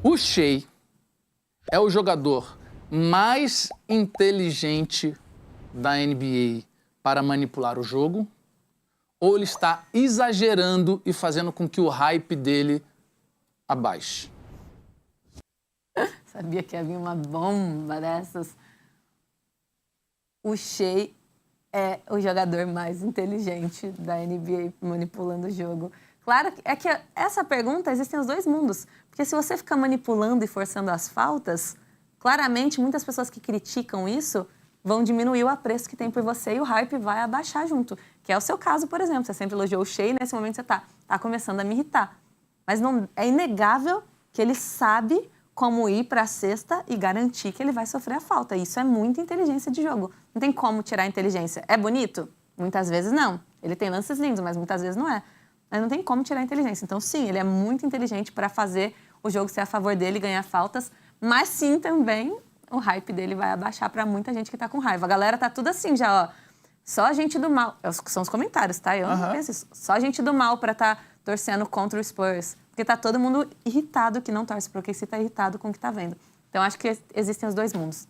O Shai é o jogador mais inteligente da NBA para manipular o jogo? Ou ele está exagerando e fazendo com que o hype dele abaixe? Sabia que havia uma bomba dessas. O Shai é o jogador mais inteligente da NBA manipulando o jogo. Claro que essa pergunta, existem os dois mundos. Porque se você ficar manipulando e forçando as faltas, claramente muitas pessoas que criticam isso vão diminuir o apreço que tem por você e o hype vai abaixar junto. Que é o seu caso, por exemplo. Você sempre elogiou o Shai e nesse momento você tá começando a me irritar. Mas não, é inegável que ele sabe como ir para a cesta e garantir que ele vai sofrer a falta. Isso é muita inteligência de jogo. Não tem como tirar a inteligência. É bonito? Muitas vezes não. Ele tem lances lindos, mas muitas vezes não é. Mas não tem como tirar a inteligência. Então, sim, ele é muito inteligente para fazer o jogo ser a favor dele e ganhar faltas. Mas, sim, também o hype dele vai abaixar para muita gente que tá com raiva. A galera tá tudo assim já, ó. Só gente do mal. São os comentários, tá? Eu não penso isso. Só gente do mal para tá torcendo contra o Spurs. Porque tá todo mundo irritado que não torce pro OKC, tá irritado com o que tá vendo. Então, acho que existem os dois mundos.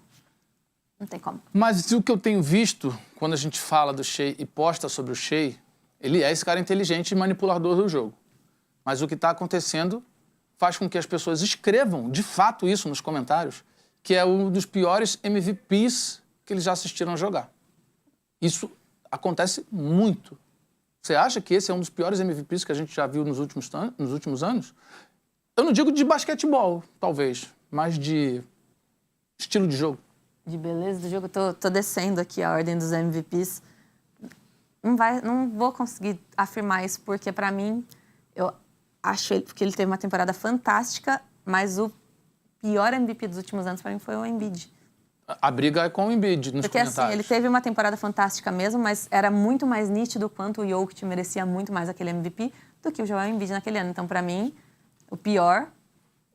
Não tem como. Mas o que eu tenho visto, quando a gente fala do Shai e posta sobre o Shai, ele é esse cara inteligente e manipulador do jogo. Mas o que está acontecendo faz com que as pessoas escrevam, de fato, isso nos comentários, que é um dos piores MVPs que eles já assistiram a jogar. Isso acontece muito. Você acha que esse é um dos piores MVPs que a gente já viu nos últimos anos? Eu não digo de basquetebol, talvez, mas de estilo de jogo. De beleza do jogo. Tô descendo aqui a ordem dos MVPs. Não vou conseguir afirmar isso, porque, para mim, eu acho que ele teve uma temporada fantástica, mas o pior MVP dos últimos anos, para mim, foi o Embiid. A briga é com o Embiid nos comentários. Porque, assim, ele teve uma temporada fantástica mesmo, mas era muito mais nítido quanto o Jokic merecia muito mais aquele MVP do que o Joel Embiid naquele ano. Então, para mim, o pior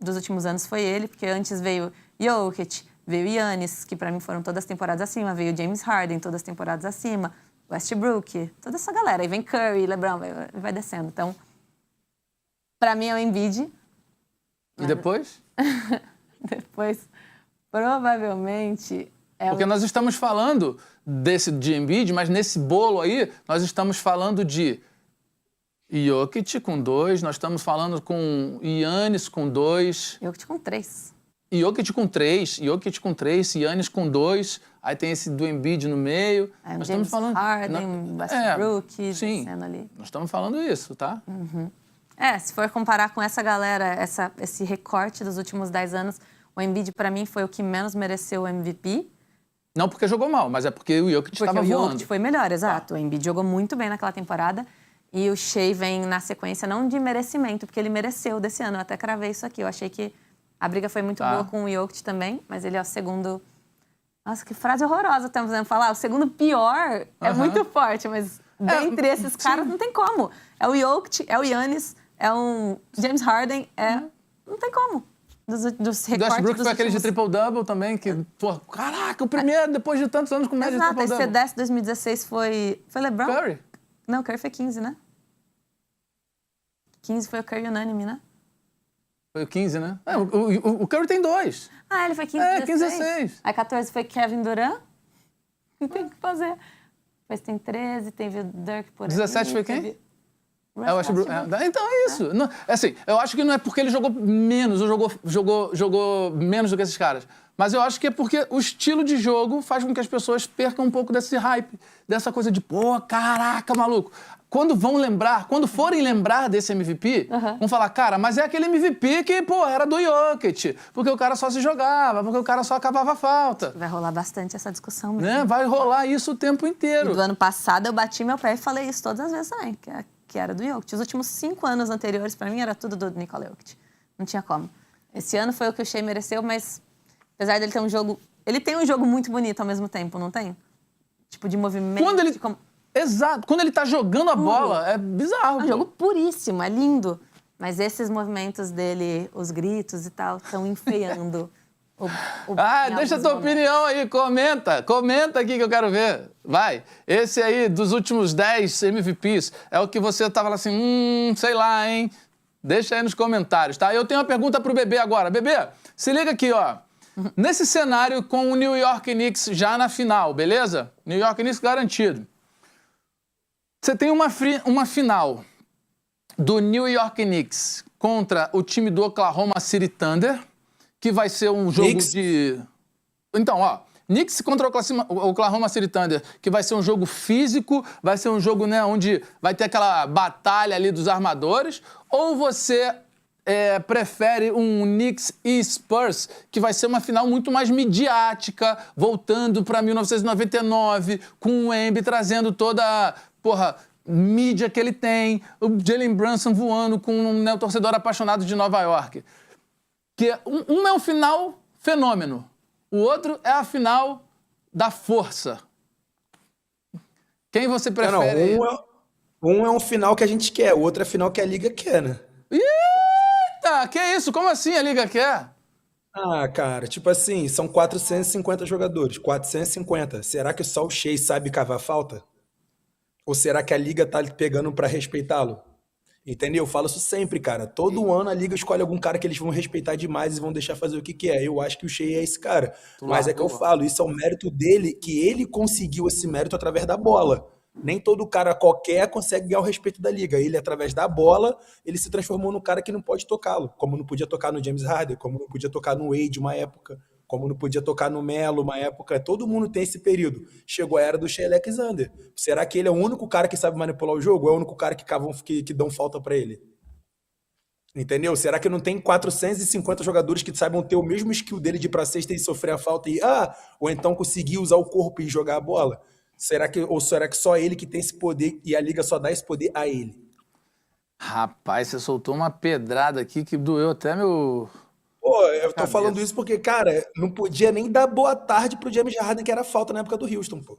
dos últimos anos foi ele, porque antes veio Jokic, veio Giannis, que para mim foram todas as temporadas acima, veio James Harden, todas as temporadas acima, Westbrook, toda essa galera. Aí vem Curry, LeBron, vai descendo. Então, para mim é o Embiid. E depois? Depois, provavelmente... Porque nós estamos falando de Embiid, mas nesse bolo aí, nós estamos falando de Jokic com 2, nós estamos falando com Giannis com 2. Jokic com 3. Jokic com 3, Giannis com 2, aí tem esse do Embiid no meio. Nós estamos falando Harden, Westbrook, descendo ali. Nós estamos falando isso, tá? Uhum. Se for comparar com essa galera, esse recorte dos últimos 10 anos, o Embiid, para mim, foi o que menos mereceu o MVP. Não porque jogou mal, mas é porque o Jokic estava voando. Porque o Jokic foi melhor, exato. O Embiid jogou muito bem naquela temporada. E o Shai vem na sequência, não de merecimento, porque ele mereceu desse ano. Eu até cravei isso aqui. Eu achei que a briga foi muito boa com o Jokic também, mas ele é o segundo... Nossa, que frase horrorosa estamos fazendo falar. O segundo pior é muito forte, mas dentre esses caras não tem como. É o Jokic, é o Giannis, é um James Harden, não tem como. Dos recortes Westbrook foi aquele de triple-double também, que, pô, caraca, o primeiro, depois de tantos anos com média de triple-double. Exato, esse 2016 foi LeBron? Curry? Não, Curry foi 15, né? 15 foi o Curry unânime, né? Foi o 15, né? O Curry tem 2. Ele foi 15, 15, 16. Aí 14 foi Kevin Durant. Não tem o que fazer. Depois tem 13, teve o Dirk por aí. 17 foi quem? Westbrook. Então é isso. Não, assim, eu acho que não é porque ele jogou menos, ou jogou menos do que esses caras. Mas eu acho que é porque o estilo de jogo faz com que as pessoas percam um pouco desse hype, dessa coisa de, pô, caraca, maluco. Quando forem lembrar desse MVP, vão falar, cara, mas é aquele MVP que, pô, era do Jokic, porque o cara só se jogava, porque o cara só acabava a falta. Vai rolar bastante essa discussão mesmo. Né? Vai rolar isso o tempo inteiro. E do ano passado eu bati meu pé e falei isso todas as vezes também, que era do Jokic. Os últimos 5 anos anteriores, pra mim, era tudo do Nikola Jokic. Não tinha como. Esse ano foi o que o Shai mereceu, mas apesar dele ter um jogo... Ele tem um jogo muito bonito ao mesmo tempo, não tem? Tipo, de movimento... Exato. Quando ele tá jogando a bola, é bizarro. É um jogo puríssimo, é lindo. Mas esses movimentos dele, os gritos e tal, estão enfeiando deixa a tua opinião aí, comenta aqui que eu quero ver. Vai. Esse aí, dos últimos 10 MVPs, é o que você tava lá assim, sei lá, hein? Deixa aí nos comentários, tá? Eu tenho uma pergunta pro Bebê agora. Bebê, se liga aqui, ó. Nesse cenário com o New York Knicks já na final, beleza? New York Knicks garantido. Você tem uma final do New York Knicks contra o time do Oklahoma City Thunder, que vai ser um jogo Knicks. de... Então, ó, Knicks contra o Oklahoma City Thunder, que vai ser um jogo físico, vai ser um jogo, né, onde vai ter aquela batalha ali dos armadores, ou você prefere um Knicks e Spurs, que vai ser uma final muito mais midiática, voltando para 1999, com o Embiid trazendo toda a, mídia que ele tem, o Jalen Brunson voando com um torcedor apaixonado de Nova York. Que um é um final fenômeno, o outro é a final da força. Quem você prefere? Um é um final que a gente quer, o outro é a final que a liga quer, né? Eita, que isso? Como assim a liga quer? Ah, cara, tipo assim, são 450 jogadores, 450. Será que só o Shea sabe cavar falta? Ou será que a liga tá pegando pra respeitá-lo? Entendeu? Eu falo isso sempre, cara. Todo ano a liga escolhe algum cara que eles vão respeitar demais e vão deixar fazer o que quer. Eu acho que o Shea é esse cara. Mas é que eu falo, isso é o mérito dele, que ele conseguiu esse mérito através da bola. Nem todo cara qualquer consegue ganhar o respeito da liga. Ele, através da bola, ele se transformou no cara que não pode tocá-lo. Como não podia tocar no James Harden, como não podia tocar no Wade uma época, como não podia tocar no Melo uma época. Todo mundo tem esse período. Chegou a era do Shea Alexander. Será que ele é o único cara que sabe manipular o jogo? Ou é o único cara que dão falta pra ele? Entendeu? Será que não tem 450 jogadores que saibam ter o mesmo skill dele de ir pra cesta e sofrer a falta ou então conseguir usar o corpo e jogar a bola? Será que só ele que tem esse poder e a liga só dá esse poder a ele? Rapaz, você soltou uma pedrada aqui que doeu até meu... Pô, eu tô falando isso porque, cara, não podia nem dar boa tarde pro James Harden, que era falta na época do Houston, pô.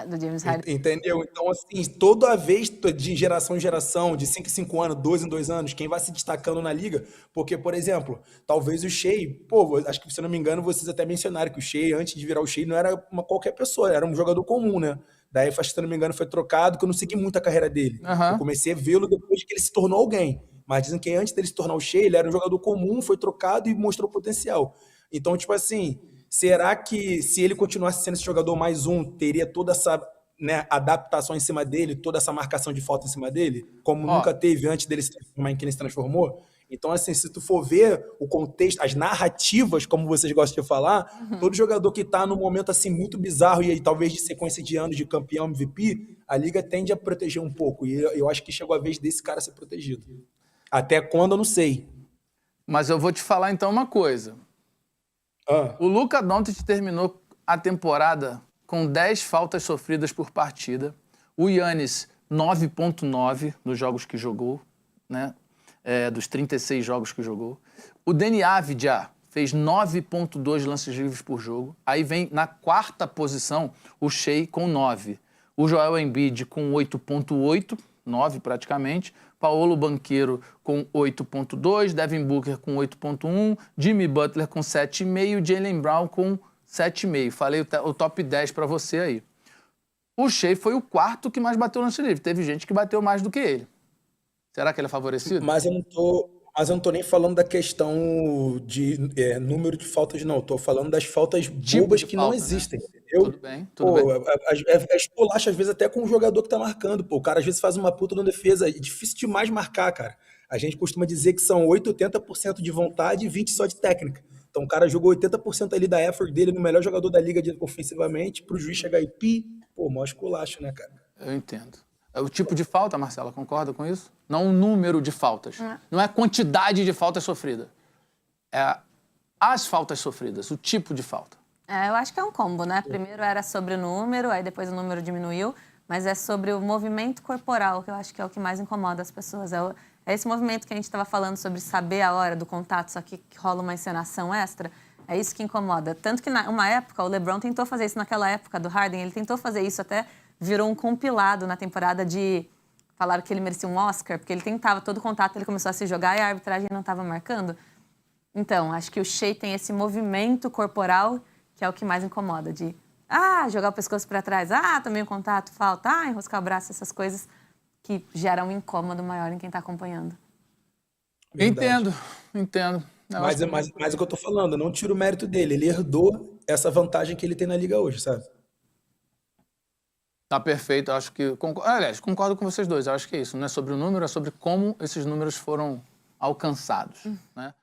Do James Harden. Entendeu? Então, assim, toda vez, de geração em geração, de 5 em 5 anos, 2 em 2 anos, quem vai se destacando na liga, porque, por exemplo, talvez o Shea, acho que, se eu não me engano, vocês até mencionaram que o Shea, antes de virar o Shea, não era qualquer pessoa, era um jogador comum, né? Daí, se eu não me engano, foi trocado, que eu não segui muito a carreira dele. Eu comecei a vê-lo depois que ele se tornou alguém. Mas dizem que antes dele se tornar o Shea, ele era um jogador comum, foi trocado e mostrou potencial. Então, tipo assim, será que se ele continuasse sendo esse jogador mais um, teria toda essa, né, adaptação em cima dele, toda essa marcação de falta em cima dele, como nunca teve antes dele se transformar em quem ele se transformou? Então, assim, se tu for ver o contexto, as narrativas, como vocês gostam de falar, todo jogador que tá num momento assim muito bizarro e aí, talvez de sequência de anos de campeão MVP, a liga tende a proteger um pouco. E eu acho que chegou a vez desse cara ser protegido. Até quando, eu não sei. Mas eu vou te falar então uma coisa. O Luka Doncic terminou a temporada com 10 faltas sofridas por partida. O Giannis, 9,9 nos jogos que jogou, né? Dos 36 jogos que jogou. O Deni Avdija fez 9,2 lances livres por jogo. Aí vem na quarta posição o Shea com 9. O Joel Embiid com 8,8, 9 praticamente. Paolo Banchero com 8,2, Devin Booker com 8,1, Jimmy Butler com 7,5, Jaylen Brown com 7,5. Falei o top 10 para você aí. O Shea foi o quarto que mais bateu no lance livre. Teve gente que bateu mais do que ele. Será que ele é favorecido? Mas eu não tô nem falando da questão de número de faltas, não. Eu tô falando das faltas bobas que não existem, né? Entendeu? Tudo bem, tudo bem. É esculacho, às vezes, até com o jogador que tá marcando. Pô, o cara, às vezes, faz uma puta na defesa. É difícil demais marcar, cara. A gente costuma dizer que são 80% de vontade e 20% só de técnica. Então, o cara jogou 80% ali da effort dele no melhor jogador da liga ofensivamente, pro juiz chegar e maior esculacho, né, cara? Eu entendo. É o tipo de falta, Marcela, concorda com isso? Não o número de faltas. Não é a quantidade de faltas sofridas. É as faltas sofridas, o tipo de falta. Eu acho que é um combo, né? Primeiro era sobre o número, aí depois o número diminuiu, mas é sobre o movimento corporal, que eu acho que é o que mais incomoda as pessoas. É esse movimento que a gente estava falando sobre saber a hora do contato, só que rola uma encenação extra. É isso que incomoda. Tanto que, numa época, o LeBron tentou fazer isso naquela época do Harden, ele tentou fazer isso, até virou um compilado na temporada de... Falaram que ele merecia um Oscar, porque ele tentava todo contato, ele começou a se jogar e a arbitragem não estava marcando. Então, acho que o Shea tem esse movimento corporal que é o que mais incomoda, de jogar o pescoço para trás, também o contato, falta, enroscar o braço, essas coisas que geram um incômodo maior em quem está acompanhando. Verdade. Entendo. Eu Mas, acho é- mas, mas é o que eu tô falando, eu não tiro o mérito dele. Ele herdou essa vantagem que ele tem na liga hoje, sabe? tá perfeito. Eu acho que. Aliás, concordo com vocês dois. Eu acho que é isso. Não é sobre o número, é sobre como esses números foram alcançados. Né?